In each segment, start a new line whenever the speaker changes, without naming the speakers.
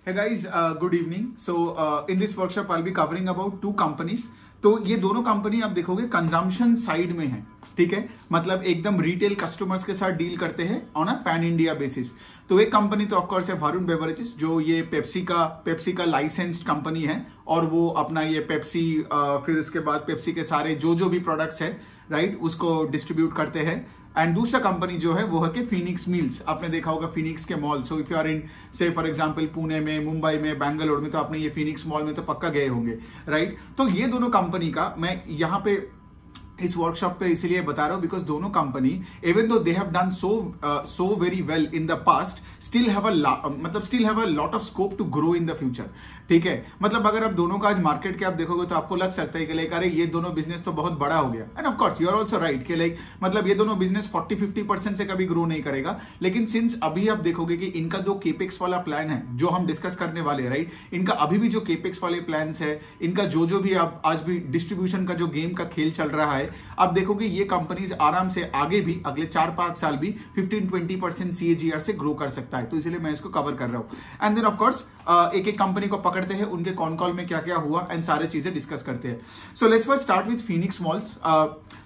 Hey guys, good evening. So in this workshop I'll be covering about two companies. तो ये दोनों company आप देखोगे कंजम्पशन साइड में है, ठीक है, मतलब एकदम रिटेल कस्टमर्स के साथ डील करते हैं on a pan India basis. तो एक कंपनी तो ऑफकोर्स है वरुण बेवरेजेस, जो ये पेप्सी का लाइसेंस्ड कंपनी है और वो अपना ये पेप्सी फिर उसके बाद पेप्सी के सारे जो भी प्रोडक्ट्स है राइट उसको डिस्ट्रीब्यूट करते हैं। एंड दूसरा कंपनी जो है वो है कि फिनिक्स मिल्स। आपने देखा होगा फिनिक्स के mall. So if you are in say for example Pune में, मुंबई में, बैंगलोर में, तो आपने ये फिनिक्स मॉल में तो पक्का गए होंगे राइट। तो ये दोनों कंपनी का मैं यहाँ पे इस वर्कशॉप पे इसलिए बता रहा हूं बिकॉज दोनों company even though they have done so very well in the past still have a lot of scope to grow in the future, ठीक है। मतलब अगर आप दोनों का आज मार्केट के आप देखोगे तो आपको लग सकता है कि लाइक अरे ये दोनों बिजनेस तो बहुत बड़ा हो गया। And of course you are also right कि लाइक मतलब ये दोनों बिजनेस 40-50% से कभी ग्रो नहीं करेगा। लेकिन सिंस अभी आप देखोगे कि इनका जो केपेक्स वाला प्लान है जो हम डिस्कस करने वाले हैं राइट, इनका अभी भी जो केपेक्स वाले प्लान है, इनका जो भी आप आज भी डिस्ट्रीब्यूशन का जो गेम का खेल चल रहा है, आप देखोगे ये कंपनीज आराम से आगे भी अगले 4-5 साल भी 15-20% CAGR से ग्रो कर सकता है। तो इसलिए मैं इसको कवर कर रहा हूं। एंड देन ऑफ कोर्स एक एक कंपनी को पकड़ते हैं, उनके कॉन कॉल में क्या क्या हुआ एंड सारे चीजें डिस्कस करते हैं। So let's first start with Phoenix malls.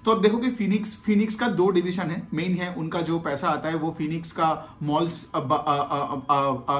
तो अब देखो कि फिनिक्स का 2 डिवीजन है। मेन है उनका जो पैसा आता है वो फिनिक्स का मॉल्स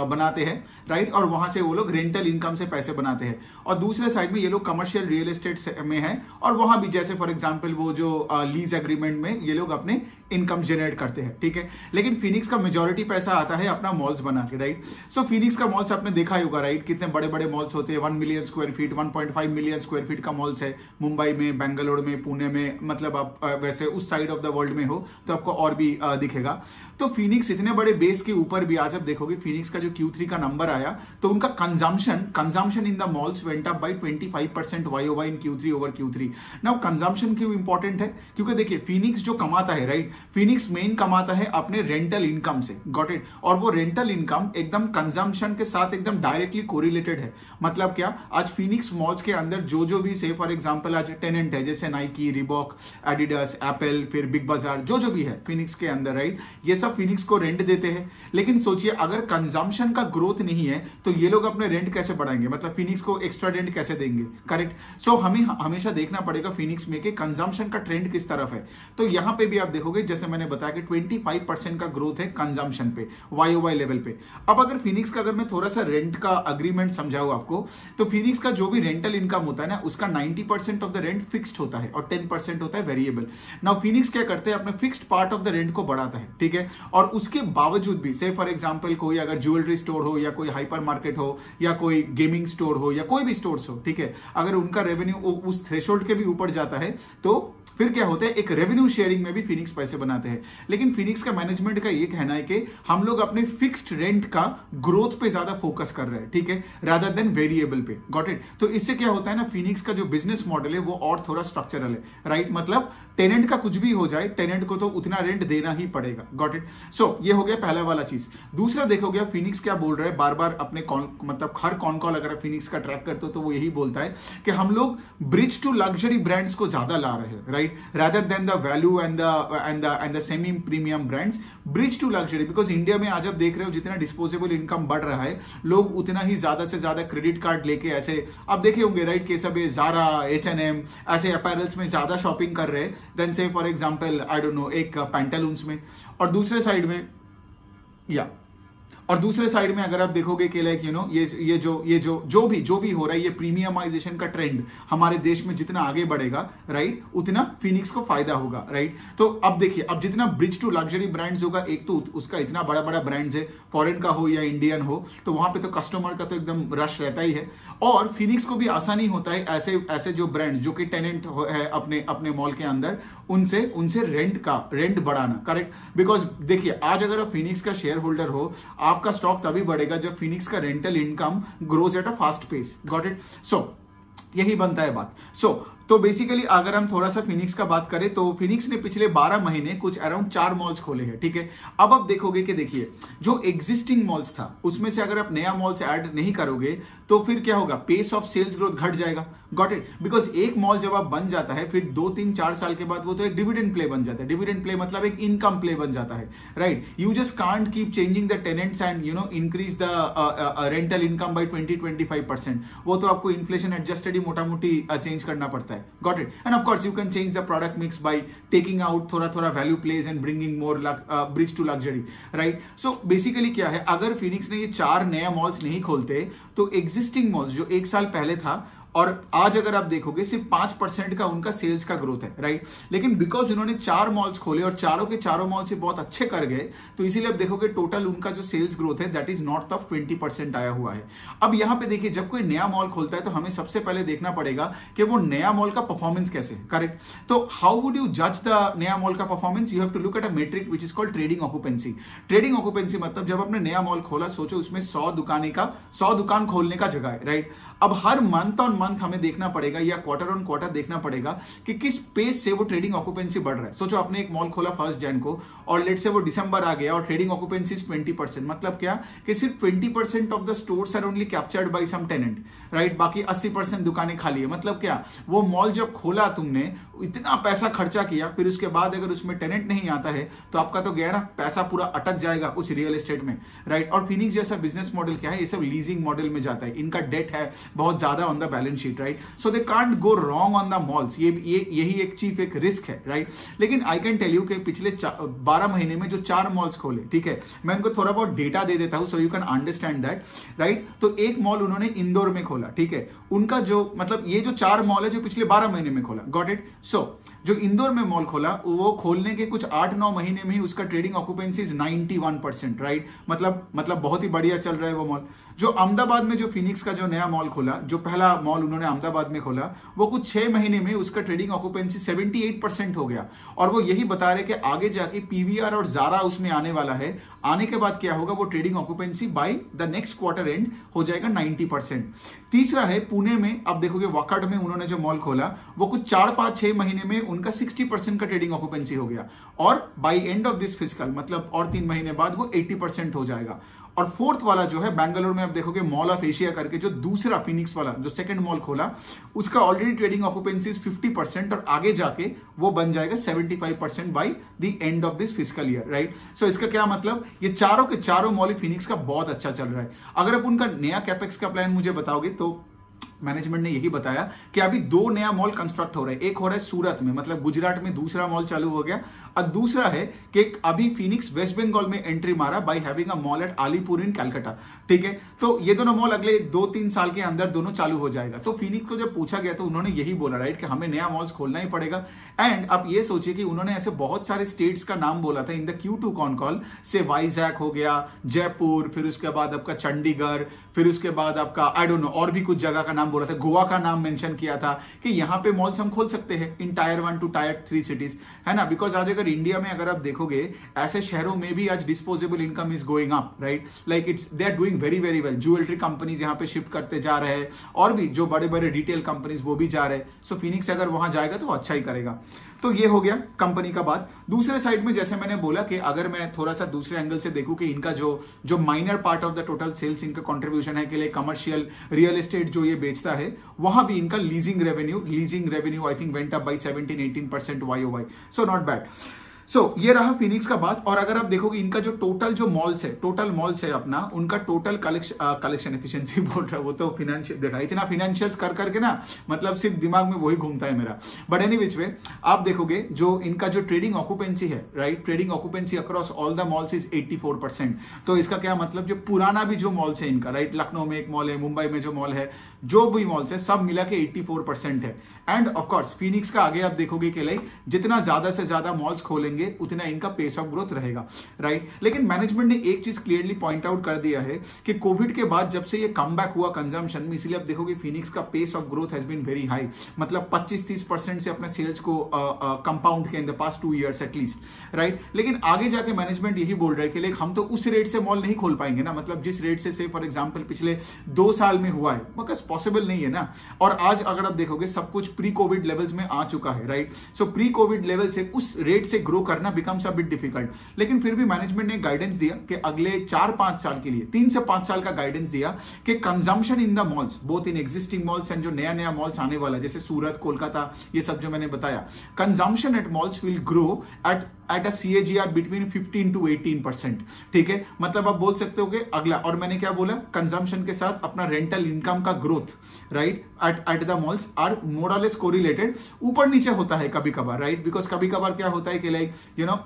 बनाते हैं राइट, और वहां से वो लोग रेंटल इनकम से पैसे बनाते हैं। और दूसरे साइड में ये लोग कमर्शियल रियल एस्टेट में है और वहां भी जैसे फॉर एग्जांपल वो जो लीज एग्रीमेंट में ये लोग अपने इनकम जनरेट करते हैं, ठीक है। लेकिन फिनिक्स का मेजॉरिटी पैसा आता है अपना मॉल्स बना के राइट। सो फिनिक्स का मॉल्स आपने देखा ही होगा राइट, कितने बड़े बड़े मॉल्स होते हैं। 1 million square feet, 1.5 million square feet का मॉल्स है मुंबई में, बेंगलोर में, पुणे में। मतलब आप वैसे उस साइड ऑफ द वर्ल्ड में हो तो आपको और भी दिखेगा। तो फिनिक्स इतने बड़े बेस के ऊपर भी आज आप देखोगे फिनिक्स का जो Q3 का नंबर आया तो उनका consumption in the malls went up bye 25% YOY in Q3 over Q3। Now consumption क्यों इंपॉर्टेंट है? क्योंकि देखिए फिनिक्स जो कमाता है राइट, फिनिक्स मेन कमाता है अपने रेंटल इनकम से, गॉट इट। और वो रेंटल इनकम एकदम कंजम्पशन के साथ एकदम डायरेक्टली कोरिलेटेड है। मतलब क्या, आज फिनिक्स मॉल्स के अंदर जो भी से फॉर एग्जांपल आज टेनेंट है जैसे नाइकी, रिबॉक, एडिडास, एप्पल, फिर बिग बाजार, जो भी है फिनिक्स के अंदर राइट, ये सब फिनिक्स को रेंट देते हैं। लेकिन सोचिए अगर कंजम्पशन का ग्रोथ नहीं है तो ये लोग अपने रेंट कैसे बढ़ाएंगे, मतलब फिनिक्स को एक्स्ट्रा रेंट कैसे देंगे, करेक्ट। सो हमें हमेशा देखना पड़ेगा फिनिक्स में कि कंजम्पशन का ट्रेंड किस तरफ है। तो यहां पे भी आप देखोगे जैसे मैंने बताया कि 25% का ग्रोथ है कंजम्पशन पे YOY लेवल पे। अब अगर फिनिक्स का अगर मैं थोड़ा सा रेंट का अग्रीमेंट समझाऊं आपको, तो फिनिक्स का जो भी रेंटल इनकम होता है ना उसका 90% ऑफ द रेंट फिक्स्ड होता है और 10% होता है वेरिएबल। नाउ फिनिक्स क्या करते हैं, अपने fixed part of the rent को बढ़ाता है, ठीक है। और उसके बावजूद भी से फॉर एग्जांपल कोई अगर ज्वेलरी स्टोर हो या कोई हाइपर मार्केट हो या कोई गेमिंग स्टोर हो या कोई भी स्टोर्स हो, ठीक है, अगर उनका रेवेन्यू उस थ्रेशोल्ड के भी ऊपर जाता है तो फिर क्या होता है, एक रेवेन्यू शेयरिंग में भी फिनिक्स पैसे बनाते हैं। लेकिन फिनिक्स का मैनेजमेंट का ये कहना है कि हम लोग अपने फिक्स्ड रेंट का ग्रोथ पे ज्यादा फोकस कर रहे हैं, ठीक है, रादर देन वेरिएबल पे, गॉट इट। तो इससे क्या होता है ना, फिनिक्स का जो बिजनेस मॉडल है वो और थोड़ा स्ट्रक्चरल है राइट। मतलब टेनेंट का कुछ भी हो जाए, टेनेंट को तो उतना रेंट देना ही पड़ेगा, गॉट इट। सो ये हो गया पहला वाला चीज। दूसरा देखोगे फिनिक्स क्या बोल रहा है बार बार अपने मतलब हर कॉन कॉल अगर फिनिक्स का ट्रैक करते हो तो वो यही बोलता है कि हम लोग ब्रिज टू लग्जरी ब्रांड्स को ज्यादा ला रहे हैं right, rather than the value and the semi premium brands, bridge to luxury। Because India में आज आप देख रहे हो जितना डिस्पोजेबल इनकम बढ़ रहा है, लोग उतना ही ज्यादा से ज्यादा क्रेडिट कार्ड लेके ऐसे आप देखे होंगे राइट कि सब ज़ारा, H&M ऐसे अपैरल्स में ज्यादा शॉपिंग कर रहे हैं देन से for example I don't know एक पैंटालून्स में। और दूसरे साइड में अगर आप देखोगे कि लाइक यू नो ये जो भी हो रहा है, ये प्रीमियमाइजेशन का ट्रेंड हमारे देश में जितना आगे बढ़ेगा राइट, उतना फिनिक्स को फायदा होगा राइट। तो अब देखिए, अब जितना ब्रिज टू लग्जरी ब्रांड्स होगा, एक तो उसका इतना बड़ा ब्रांड्स है, फॉरेन का हो या इंडियन हो, तो वहां पे तो कस्टमर का तो एकदम रश रहता ही है। और फिनिक्स को भी आसानी होता है ऐसे जो ब्रांड जो कि टेनेंट है अपने मॉल के अंदर, उनसे रेंट बढ़ाना, करेक्ट। बिकॉज देखिए आज अगर आप फिनिक्स का शेयर होल्डर हो, आपका स्टॉक तभी बढ़ेगा जब फिनिक्स का rental income grows at a fast pace, got it. So यही बनता है बात। सो तो बेसिकली अगर हम थोड़ा सा फिनिक्स का बात करें तो फिनिक्स ने पिछले 12 महीने कुछ अराउंड 4 मॉल्स खोले हैं, ठीक है। अब आप देखोगे कि देखिए जो एग्जिस्टिंग मॉल्स था उसमें से अगर आप नया मॉल्स ऐड नहीं करोगे तो फिर क्या होगा, पेस ऑफ सेल्स ग्रोथ घट जाएगा। Got it? बिकॉज एक मॉल जब आप बन जाता है फिर 2-3-4 साल के बाद वो तो एक डिविडेंड प्ले बन जाता है। डिविडेंड प्ले मतलब एक इनकम प्ले बन जाता है, right. You just can't keep changing the tenants and increase the rental income by 20-25%। वो तो आपको इन्फ्लेशन एडजस्टेड ही मोटा मोटी चेंज करना पड़ता है। Got it? And of course you can change the product mix by taking out थोड़ा value place and bringing more bridge to luxury, right. So basically क्या है, अगर फिनिक्स ने ये 4 नया मॉल्स नहीं खोलते तो एग्जिस्टिंग मॉल्स जो 1 साल पहले था और आज अगर आप देखोगे सिर्फ 5% का उनका सेल्स का ग्रोथ है, राइट। लेकिन बिकॉज उन्होंने 4 मॉल्स खोले और चारों के चारों मॉल से बहुत अच्छे कर गए तो इसीलिए आप देखोगे टोटल उनका जो सेल्स ग्रोथ है दैट इज नॉर्थ ऑफ 20% आया हुआ है। अब यहां पे देखिए जब कोई नया मॉल खोलता है तो हमें सबसे पहले देखना पड़ेगा कि वो नया मॉल का परफॉर्मेंस कैसे है, करेक्ट। तो हाउ वुड यू जज द नया मॉल का performance? You have to look at a metric which is called trading occupancy. Trading occupancy मतलब जब आपने नया मॉल खोला, सोचो उसमें 100 दुकान खोलने का जगह है, राइट। अब हर मंथ ऑन मंथ हमें देखना पड़ेगा या क्वार्टर ऑन क्वार्टर देखना पड़ेगा कि किस पेस से वो ट्रेडिंग ऑक्यूपेंसी बढ़ रहा है। सोचो आपने एक मॉल खोला 1 जनवरी को और लेट से वो दिसंबर आ गया और ट्रेडिंग ऑक्यूपेंसी 20%, मतलब क्या कि सिर्फ 20% of the stores are only captured by some tenant, right. बाकी 80% दुकानें खाली है। मतलब क्या, वो मॉल जब खोला तुमने इतना पैसा खर्चा किया, फिर उसके बाद अगर उसमें टेनेंट नहीं आता है तो आपका तो गया ना, पैसा पूरा अटक जाएगा उस रियल एस्टेट में, राइट। और फिनिक्स जैसा बिजनेस मॉडल क्या है, ये सब लीजिंग मॉडल में जाता है। इनका डेट है बहुत ज्यादा on the balance sheet, right. So they can't go wrong on the malls. यही एक चीफ एक रिस्क है, राइट। लेकिन आई कैन टेल यू कि पिछले 12 महीने में जो 4 मॉल्स खोले, ठीक है, मैं इनको थोड़ा बहुत डेटा दे देता हूं so you can understand that, right. तो एक मॉल उन्होंने इंदौर में खोला, ठीक है। उनका जो मतलब ये जो 4 मॉल है जो पिछले 12 महीने में खोला, गॉट इट। सो जो इंदौर में मॉल खोला वो खोलने के कुछ 8-9 महीने में ही उसका ट्रेडिंग ऑक्यूपेंसी 91%, राइट। मतलब बहुत ही बढ़िया चल रहा है वो मॉल। जो अहमदाबाद में जो फिनिक्स का जो नया मॉल खोला, जो पहला मॉल उन्होंने अहमदाबाद में खोला, वो कुछ 6 महीने में उसका ट्रेडिंग ऑक्यूपेंसी 78% हो गया। और वो यही बता रहे कि आगे जाके पीवीआर और जारा उसमें आने वाला है। आने के बाद क्या होगा, वो trading occupancy by the next quarter and हो जाएगा 90%। तीसरा है पुणे में, आप देखोगे वाकड में उन्होंने जो मॉल खोला वो कुछ 4-5-6 महीने में उनका 60% का ट्रेडिंग ऑक्यूपेंसी हो गया और by end of this fiscal मतलब और 3 महीने बाद वो 80% हो जाएगा। और फोर्थ वाला जो है बैंगलोर में आप देखोगे मॉल ऑफ एशिया करके जो दूसरा फिनिक्स वाला जो सेकंड मॉल खोला, उसका ऑलरेडी ट्रेडिंग ऑक्यूपेंसी 50% और आगे जाके वो बन जाएगा 75% by the end of this fiscal year, right. So इसका क्या मतलब, ये चारों के चारों मॉल फिनिक्स का बहुत अच्छा चल रहा है। अगर आप उनका नया कैपेक्स का प्लान मुझे बताओगे तो मैनेजमेंट ने यही बताया कि अभी 2 नया मॉल कंस्ट्रक्ट हो रहा है। एक हो रहा है सूरत में, मतलब गुजरात में दूसरा मॉल चालू हो गया, और दूसरा है कि अभी फिनिक्स वेस्ट बंगाल में एंट्री मारा by having a mall at Alipur in Calcutta, ठीक है। तो ये दोनों मॉल अगले 2-3 साल के अंदर दोनों चालू हो जाएगा। तो फिनिक्स को जब पूछा गया तो उन्होंने यही बोला, राइट, कि हमें नया मॉल्स खोलना ही पड़ेगा। एंड आप ये सोचिए कि उन्होंने ऐसे बहुत सारे स्टेट्स का नाम बोला था in the Q2 con call से, वाइजैक हो गया, जयपुर, फिर उसके बाद आपका चंडीगढ़, फिर उसके बाद आपका आई डोंट नो और भी कुछ जगह का नाम बोला था, गोवा का नाम मेंशन किया था कि यहाँ पे मॉल्स हम खोल सकते हैं इन टायर 1 to टायर 3 सिटीज, है ना। बिकॉज आज अगर इंडिया में अगर आप देखोगे ऐसे शहरों में भी आज disposable income is going up, right, like it's they are doing very very well. Jewellery companies यहाँ पे शिफ्ट करते जा रहे हैं और भी जो बड़े बड़े रिटेल कंपनीज वो भी जा रहे हैं। सो फिनिक्स अगर वहां जाएगा तो अच्छा ही करेगा। तो ये हो गया कंपनी का बात। दूसरे साइड में जैसे मैंने बोला कि अगर मैं थोड़ा सा दूसरे एंगल से देखूं कि इनका जो minor part of the total sales इनका कंट्रीब्यूशन है के लिए कमर्शियल रियल एस्टेट जो ये बेचता है, वहां भी इनका leasing revenue I think went up by 17-18% YOY, so not bad. So ये रहा फिनिक्स का बात। और अगर आप देखोगे इनका जो टोटल मॉल्स है अपना, उनका टोटल कलेक्शन एफिशिएंसी बोल रहा है, वो तो फिनेंशियल देखा, इतना फिनेंशियल्स कर करके ना मतलब सिर्फ दिमाग में वही घूमता है मेरा। बट एनी विच वे आप देखोगे जो इनका जो ट्रेडिंग ऑक्यूपेंसी है, right, trading occupancy across all the malls is 84%। तो इसका क्या मतलब, जो पुराना भी जो मॉल्स है इनका, राइट, लखनऊ में एक मॉल है, मुंबई में जो मॉल है, जो भी मॉल्स है सब मिला के 84% है। एंड ऑफकोर्स फिनिक्स का आगे आप देखोगे कि लाइक जितना ज्यादा से ज्यादा मॉल्स खोलेंगे बढ़ेंगे उतना इनका पेस ऑफ ग्रोथ रहेगा, राइट। लेकिन मैनेजमेंट ने एक चीज क्लियरली पॉइंट आउट कर दिया है कि कोविड के बाद जब से ये कम बैक हुआ कंजम्पशन में, इसलिए आप देखोगे फिनिक्स का pace of growth has been very high, मतलब 25-30% से अपने सेल्स को कंपाउंड किया in the past 2 years at least, right. लेकिन आगे जाके मैनेजमेंट यही बोल रहा है कि लाइक हम तो उस रेट से मॉल नहीं खोल पाएंगे ना, मतलब जिस रेट से फॉर एग्जांपल पिछले 2 साल में हुआ है, मगर पॉसिबल नहीं है ना। और आज अगर आप देखोगे सब कुछ प्री कोविड लेवल्स में आ चुका है, राइट। सो प्री कोविड लेवल से उस रेट से ग्रो करना बिकम्स अ बिट डिफिकल्ट। लेकिन फिर भी मैनेजमेंट ने गाइडेंस दिया कि अगले 4-5 साल के लिए, 3 से 5 साल का गाइडेंस दिया कि consumption in the malls, both in existing malls and जो नया मॉल्स आने वाला जैसे सूरत, कोलकाता, ये सब जो मैंने बताया, consumption at malls will grow at a CAGR between 15 to 18%, ठीक है। मतलब आप बोल सकते हो कि अगला, और मैंने क्या बोला, कंजम्पशन के साथ अपना रेंटल इनकम का growth, right, at the malls are more or less correlated. ऊपर नीचे होता है कभी कभार, राइट, बिकॉज कभी कभार क्या होता है कि लाइक यू नो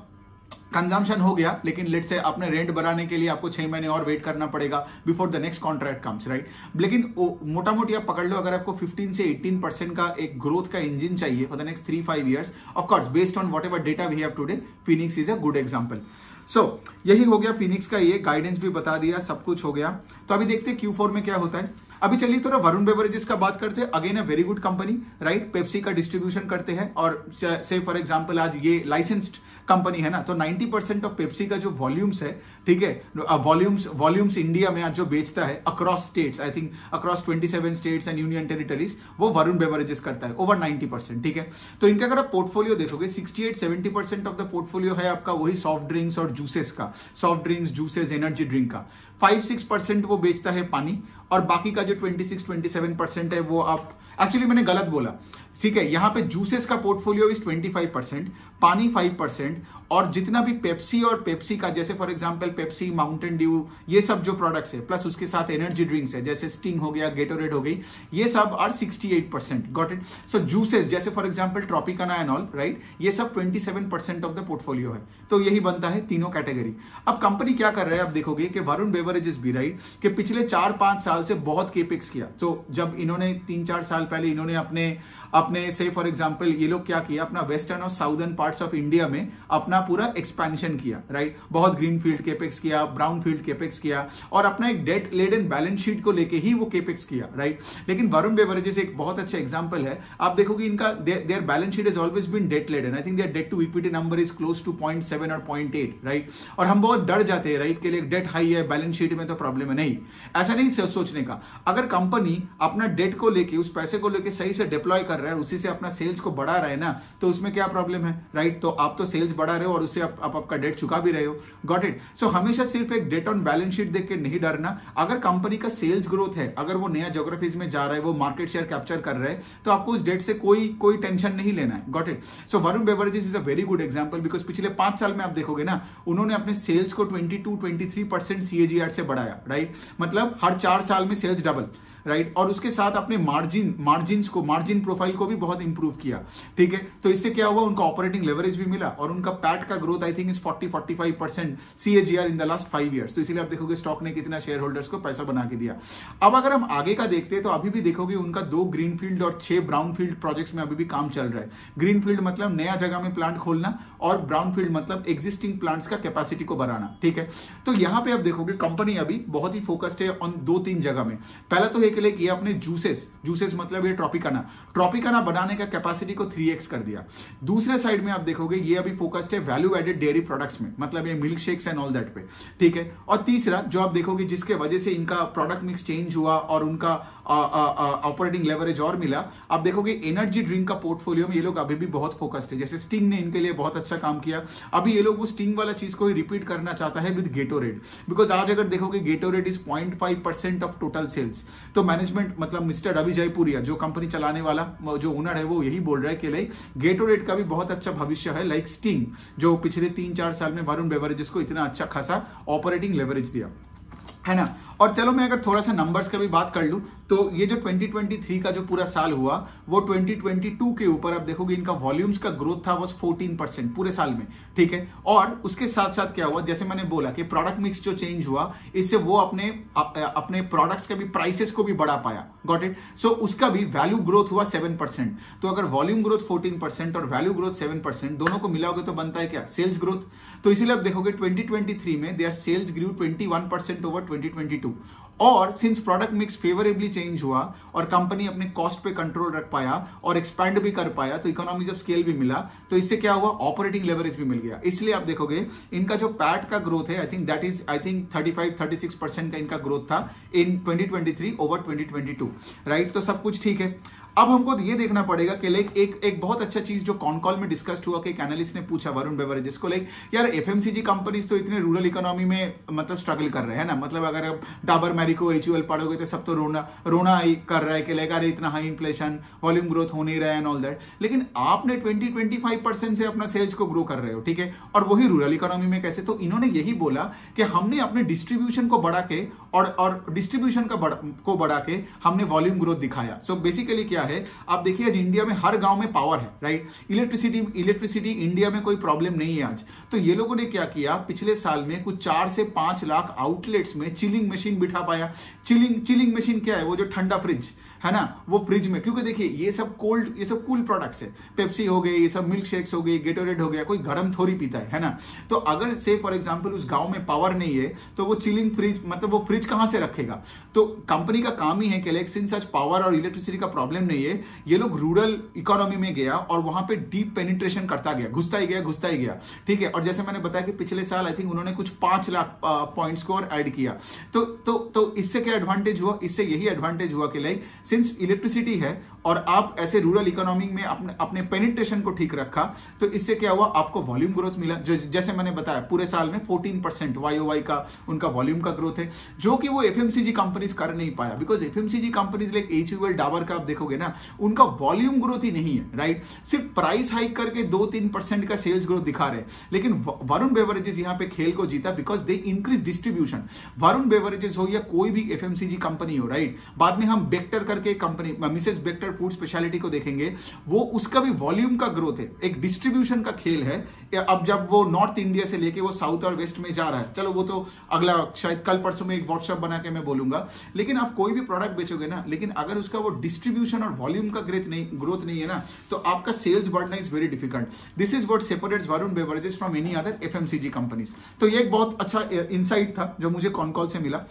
कंजम्पशन हो गया, लेकिन लेट से अपने रेंट बढ़ाने के लिए आपको 6 महीने और वेट करना पड़ेगा before the next contract comes, right. लेकिन मोटा मोटी आप पकड़ लो, अगर आपको 15 से 18% का एक ग्रोथ का इंजन चाहिए for the next 3-5 years, of course based on whatever data we have today, Phoenix is a good example. So यही हो गया फिनिक्स का, ये गाइडेंस भी बता दिया, सब कुछ हो गया। तो अभी देखते हैं Q4 में क्या होता है। अभी चलिए थोड़ा वरुण बेवरेजेस का बात करते हैं। Again a very good company, right, Pepsi का डिस्ट्रीब्यूशन करते हैं, और से फॉर एग्जांपल आज ये लाइसेंस्ड कंपनी है ना, तो 90% ऑफ पेप्सी का जो वॉल्यूम्स है, ठीक है, वॉल्यूम्स इंडिया में आज जो बेचता है across states, I think across 27 states and union territories, वो वरुण बेवरेजेस करता है, ओवर 90%, ठीक है। तो इनका अगर आप पोर्टफोलियो देखोगे 68-70% ऑफ द पोर्टफोलियो है आपका वही सॉफ्ट ड्रिंक्स और जूसेस का, soft drinks, juices, energy drink का। 5-6% वो बेचता है पानी, और बाकी का जो 26-27% है वो आप, एक्चुअली मैंने गलत बोला, ठीक है, यहां पे जूसेस का पोर्टफोलियो इज 25%, पानी 5%, और जितना भी पेप्सी और पेप्सी का, जैसे for example Pepsi, Mountain Dew, ये सब जो प्रोडक्ट्स है, प्लस उसके साथ एनर्जी ड्रिंक्स है जैसे स्टिंग हो गया, गेटोरेड हो गई, ये सब are 68%, got it. So juices जैसे for example Tropicana and all, right, ये सब 27% ऑफ द पोर्टफोलियो है। तो यही बनता है तीनों कैटेगरी। अब कंपनी क्या कर रहा है, आप देखोगे कि वरुण बेवरेजेस भी, राइट, कि पिछले 4-5 साल से बहुत केपेक्स किया। तो जब इन्होंने 3-4 साल पहले इन्होंने अपने से फॉर एग्जांपल ये लोग क्या किया, अपना वेस्टर्न और साउदर्न पार्ट्स ऑफ इंडिया में अपना पूरा एक्सपेंशन किया, राइट, बहुत ग्रीन फील्ड केपेक्स किया, ब्राउन फील्ड केपेक्स किया, और अपना एक डेट लेडन बैलेंस शीट को लेके ही वो केपेक्स किया, राइट। लेकिन वरुण बेवरेजेस एक बहुत अच्छा एग्जांपल है। आप देखोगे इनका their balance sheet is always been debt laden, I think their debt to equity number is close to 0.7 और 0.8, राइट। और हम बहुत डर जाते हैं, राइट, के लिए डेट हाई है, बैलेंस शीट में तो प्रॉब्लम है। नहीं, ऐसा नहीं सोचने का। अगर कंपनी अपना डेट को लेके, उस पैसे को लेके सही से डिप्लॉय कर रहा है, उसी से अपना सेल्स को बढ़ा रहा है ना, तो उसमें क्या प्रॉब्लम है, राइट। तो आप तो सेल्स बढ़ा रहे हो और उससे आप आपका डेट चुका भी रहे हो, गॉट इट। सो हमेशा सिर्फ एक डेट ऑन बैलेंस शीट देख के नहीं डरना। अगर कंपनी का सेल्स ग्रोथ है, अगर वो नया ज्योग्राफीज में जा रहा है, वो मार्केट शेयर कैप्चर कर रहा है, तो आपको उस डेट से कोई टेंशन नहीं लेना है, got it. So Varun beverages is a very good example, because पिछले 5 साल में आप देखोगे ना, उन्होंने अपने सेल्स को 22-23% CAGR से बढ़ाया, राइट। मतलब हर 4 साल में सेल्स डबल, राइट, और उसके साथ अपने मार्जिन प्रोफाइल को भी बहुत इंप्रूव किया, ठीक है। तो इससे क्या हुआ, उनका ऑपरेटिंग लेवरेज भी मिला, और उनका पैट का growth I think is 40-45% CAGR in the last 5 years। तो इसीलिए आप देखोगे स्टॉक ने कितना शेयर होल्डर्स को पैसा बना के दिया। अब अगर हम आगे का देखते हैं, तो अभी भी देखोगे उनका 2 ग्रीनफील्ड और 6 ब्राउनफील्ड प्रोजेक्ट्स में अभी भी काम चल रहा है। ग्रीनफील्ड मतलब नया जगह में प्लांट खोलना, और ब्राउनफील्ड मतलब एग्जिस्टिंग प्लांट्स का कैपेसिटी को बढ़ाना, ठीक है। तो यहां पे आप देखोगे कंपनी अभी बहुत ही फोकस्ड है ऑन 2-3 जगह में। पहला तो एक लेके ये अपने जूसेस मतलब ये ट्रॉपिकाना बनाने का कैपेसिटी को 3x कर दिया। दूसरे साइड में आप देखोगे ये अभी फोकस्ड है वैल्यू एडेड डेयरी प्रोडक्ट्स में, मतलब ये milk shakes and all that पे, ठीक है। और तीसरा जो आप देखोगे जिसके वजह से इनका प्रोडक्ट मिक्स चेंज हुआ और उनका ऑपरेटिंग लेवरेज और मिला, आप देखोगे एनर्जी ड्रिंक का पोर्टफोलियो में ये लोग अभी भी बहुत फोकस्ड है। जैसे स्टिंग ने इनके लिए बहुत अच्छा काम किया, अभी ये लोग वो स्टिंग वाला चीज को ही रिपीट करना चाहता है विद गेटोरेड, बिकॉज आज अगर देखोगे Gatorade is 0.5% of total sales. तो मैनेजमेंट मतलब मिस्टर रवि जयपुरिया जो कंपनी चलाने वाला जो ओनर है, वो यही बोल रहा है कि लाइक गेटोरेड का भी बहुत अच्छा भविष्य है, लाइक स्टिंग जो पिछले 3-4 साल में वरुण बेवरेजेस को इतना अच्छा खासा ऑपरेटिंग लेवरेज दिया। है ना। और चलो मैं अगर थोड़ा सा नंबर्स का भी बात कर लूं तो ये जो 2023 का जो पूरा साल हुआ वो 2022 के ऊपर आप देखोगे इनका वॉल्यूम्स का ग्रोथ था वो 14% पूरे साल में, ठीक है। और उसके साथ साथ क्या हुआ, जैसे मैंने बोला कि प्रोडक्ट मिक्स जो चेंज हुआ इससे वो अपने प्रोडक्ट्स के भी प्राइसेस को भी बढ़ा पाया, गॉट इट। सो उसका भी वैल्यू ग्रोथ हुआ 7%। तो अगर वॉल्यूम ग्रोथ 14% और वैल्यू ग्रोथ 7% दोनों को मिलाओगे तो बनता है क्या, सेल्स ग्रोथ। तो इसीलिए आप देखोगे 2023 में देयर सेल्स ग्रू 21% ओवर 2022। और since product mix favourably change हुआ और कंपनी अपने कॉस्ट पे कंट्रोल रख पाया और एक्सपैंड भी कर पाया तो इकोनॉमीज ऑफ स्केल भी मिला, तो इससे क्या हुआ, ऑपरेटिंग लेवरेज भी मिल गया। इसलिए आप देखोगे इनका जो पैट का ग्रोथ है आई थिंक 35-36% का इनका ग्रोथ था इन 2023 ओवर 2022, राइट। तो सब कुछ ठीक है। अब हमको ये देखना पड़ेगा कि लाइक एक बहुत अच्छा चीज जो कॉन कॉल में डिस्कस्ड हुआ कि एक एनालिस्ट ने पूछा वरुण बेवरेजेस को, लाइक यार एफएमसीजी कंपनीज तो इतने रूरल इकोनॉमी में मतलब स्ट्रगल कर रहे हैं ना, मतलब अगर आप डाबर मैरिको एचयूएल पढ़ोगे तो सब तो रोना ही कर रहा है कि लाइक अरे इतना हाई इन्फ्लेशन, वॉल्यूम ग्रोथ हो नहीं रहा है एंड ऑल दैट। लेकिन आपने 20-25% से अपना सेल्स को ग्रो कर रहे हो, ठीक है, और वही रूरल इकोनॉमी में कैसे। तो इन्होंने यही बोला कि हमने अपने डिस्ट्रीब्यूशन को बढ़ा के और डिस्ट्रीब्यूशन को बढ़ा के हमने वॉल्यूम ग्रोथ दिखाया। सो बेसिकली क्या है, आप देखिए आज इंडिया में हर गांव में पावर है, राइट। इलेक्ट्रिसिटी इंडिया में कोई प्रॉब्लम नहीं है आज। तो ये लोगों ने क्या किया, पिछले साल में कुछ 4 से 5 लाख आउटलेट्स में चिलिंग मशीन बिठा पाया। चिलिंग मशीन क्या है, वो जो ठंडा फ्रिज है ना, वो फ्रिज में, क्योंकि देखिए ये सब कूल प्रोडक्ट्स है, पेप्सी हो गए, ये सब मिल्क शेक्स हो गए, गेटोरेड हो गया, कोई गर्म थोड़ी पीता है ना। तो अगर से फॉर एग्जांपल उस गांव में पावर नहीं है तो वो चिलिंग फ्रिज, मतलब वो फ्रिज कहां से रखेगा। तो कंपनी का काम ही है कि लाइक सिंस आज पावर और इलेक्ट्रिसिटी का प्रॉब्लम नहीं है, ये लोग रूरल इकोनॉमी में गया और वहां पे डीप पेनिट्रेशन करता गया, घुसता ही गया, ठीक है। और जैसे मैंने बताया कि पिछले साल आई थिंक उन्होंने कुछ 5 लाख पॉइंट्स को और ऐड किया। तो इससे क्या एडवांटेज हुआ, इससे यही एडवांटेज हुआ कि लाइक सिंस इलेक्ट्रिसिटी है और आप ऐसे रूरल इकोनॉमी में अपने पेनिट्रेशन को ठीक रखा, तो इससे क्या हुआ, आपको वॉल्यूम ग्रोथ मिला। जो जैसे मैंने बताया पूरे साल में 14% YOY का उनका वॉल्यूम का ग्रोथ है, जो कि वो एफएमसीजी कंपनीज कर नहीं पाया। Because FMCG companies like HUL, Dabur का आप देखोगे ना, उनका वॉल्यूम ग्रोथ ही नहीं है, राइट। सिर्फ प्राइस हाइक करके 2-3% का सेल्स ग्रोथ दिखा रहे, लेकिन वरुण बेवरेजेस यहां पे खेल को जीता because they increase distribution. Varun beverages हो या कोई भी एफएमसीजी कंपनी हो, राइट। बाद में हम बेक्टर करके company Mrs Bector food speciality को देखेंगे, वो उसका भी वॉल्यूम का ग्रोथ है, एक डिस्ट्रीब्यूशन का खेल है। अब जब वो नॉर्थ इंडिया से लेके वो साउथ और वेस्ट में जा रहा है, चलो वो तो अगला शायद कल परसों में एक व्हाट्सएप बना के मैं बोलूंगा। लेकिन आप कोई भी प्रोडक्ट बेचोगे ना, लेकिन अगर उसका वो डिस्ट्रीब्यूशन और वॉल्यूम का ग्रोथ नहीं है ना, तो आपका सेल्स बढ़ना is very difficult. This is what separates Varun beverages from any other FMCG companies. तो ये एक बहुत अच्छा इंसाइट था जो मुझे कॉन कॉल से मिला।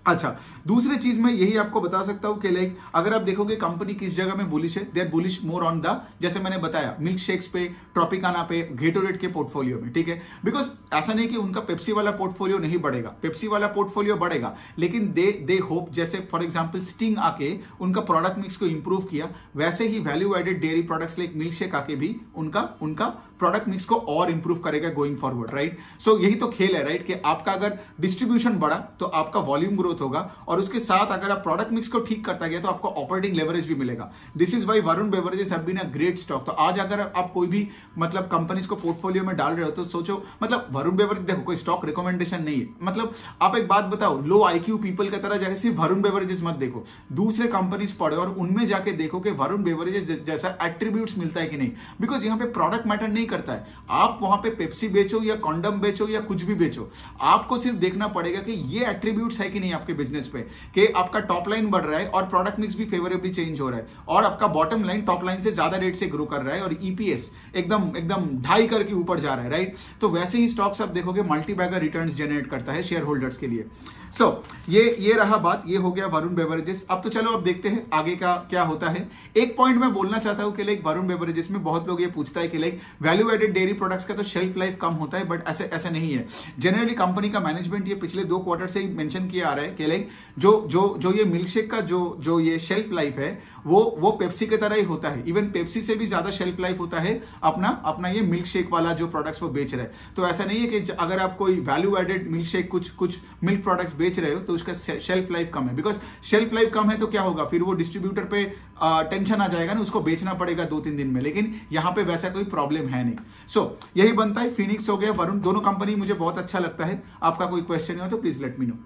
अच्छा, दूसरी चीज मैं यही आपको बता सकता हूं कि लाइक अगर आप देखोगे कंपनी किस जगह में बुलिश है, they are bullish more on the, जैसे मैंने बताया मिल्क शेक्स पे, ट्रॉपिकाना पे, गेटोरेड के पोर्टफोलियो में, ठीक है। बिकॉज ऐसा नहीं कि उनका पेप्सी वाला पोर्टफोलियो नहीं बढ़ेगा, पेप्सी वाला पोर्टफोलियो बढ़ेगा, लेकिन दे होप, जैसे फॉर एग्जांपल स्टिंग आके उनका प्रोडक्ट मिक्स को इंप्रूव किया, वैसे ही value added dairy products like milkshake आके भी उनका प्रोडक्ट मिक्स को और इंप्रूव करेगा गोइंग फॉरवर्ड, राइट। सो यही तो खेल है, राइट, कि आपका अगर डिस्ट्रीब्यूशन बढ़ा तो आपका वॉल्यूम ग्रोथ होगा, और उसके साथ अगर आप प्रोडक्ट मिक्स को ठीक करता गया तो आपको ऑपरेटिंग लेवरेज भी मिलेगा। This is why Varun Beverages have been a great stock. तो आज अगर आप कोई भी मतलब कंपनीज को पोर्टफोलियो में डाल रहे हो तो सोचो, मतलब वरुण बेवरेज, देखो कोई स्टॉक रिकमेंडेशन नहीं है, मतलब आप एक बात बताओ, लो आईक्यू पीपल की तरह जाके सिर्फ वरुण बेवरेजेस मत देखो, दूसरे कंपनीज पढ़ो और उनमें जाके देखो कि वरुण बेवरेजेस जैसा एट्रीब्यूट्स मिलता है कि नहीं। बिकॉज यहाँ पे प्रोडक्ट मैटर नहीं करता है, आप वहां पे पेप्सी बेचो या कॉन्डम बेचो या कुछ भी बेचो, आपको सिर्फ देखना पड़ेगा कि ये एट्रीब्यूट्स है कि नहीं आपके बिजनेस पे, कि आपका टॉप लाइन बढ़ रहा है और प्रोडक्ट मिक्स भी फेवरेबली चेंज हो रहा है, और आपका बॉटम लाइन टॉप लाइन से ज्यादा रेट से ग्रो कर रहा है, और ईपीएस एकदम 2.5 करके ऊपर जा रहा है, राइट। तो वैसे ही स्टॉक्स आप देखोगे मल्टी बैगर रिटर्न्स जनरेट करता है शेयर होल्डर्स के लिए। सो ये रहा बात, ये हो गया वरुण बेवरेजेस। अब तो चलो अब देखते हैं आगे का क्या होता है। एक पॉइंट मैं बोलना चाहता हूं कि लाइक वरुण बेवरेजेस में बहुत लोग ये पूछता है कि like value added dairy products का तो शेल्फ लाइफ कम होता है, बट ऐसा नहीं है। जनरली कंपनी का मैनेजमेंट ये पिछले 2 क्वार्टर से ही मेंशन किया आ रहा है कि लाइक जो ये मिल्कशेक का जो ये शेल्फ लाइफ है वो पेप्सी की तरह ही होता है, इवन पेप्सी से भी ज्यादा शेल्फ लाइफ होता है अपना ये मिल्क शेक वाला जो प्रोडक्ट्स वो बेच रहे हैं। तो ऐसा नहीं है कि अगर आप कोई वैल्यू एडेड मिल्क शेक कुछ मिल्क प्रोडक्ट्स बेच रहे हो तो उसका शेल्फ लाइफ कम है। बिकॉज शेल्फ लाइफ कम है तो क्या होगा, फिर वो डिस्ट्रीब्यूटर पे टेंशन आ जाएगा ना, उसको बेचना पड़ेगा 2-3 दिन में, लेकिन यहां पे वैसा कोई प्रॉब्लम है नहीं। सो यही बनता है। फिनिक्स हो गया, वरुण, दोनों कंपनी मुझे बहुत अच्छा लगता है। आपका कोई क्वेश्चन हो तो प्लीज लेट मी नो।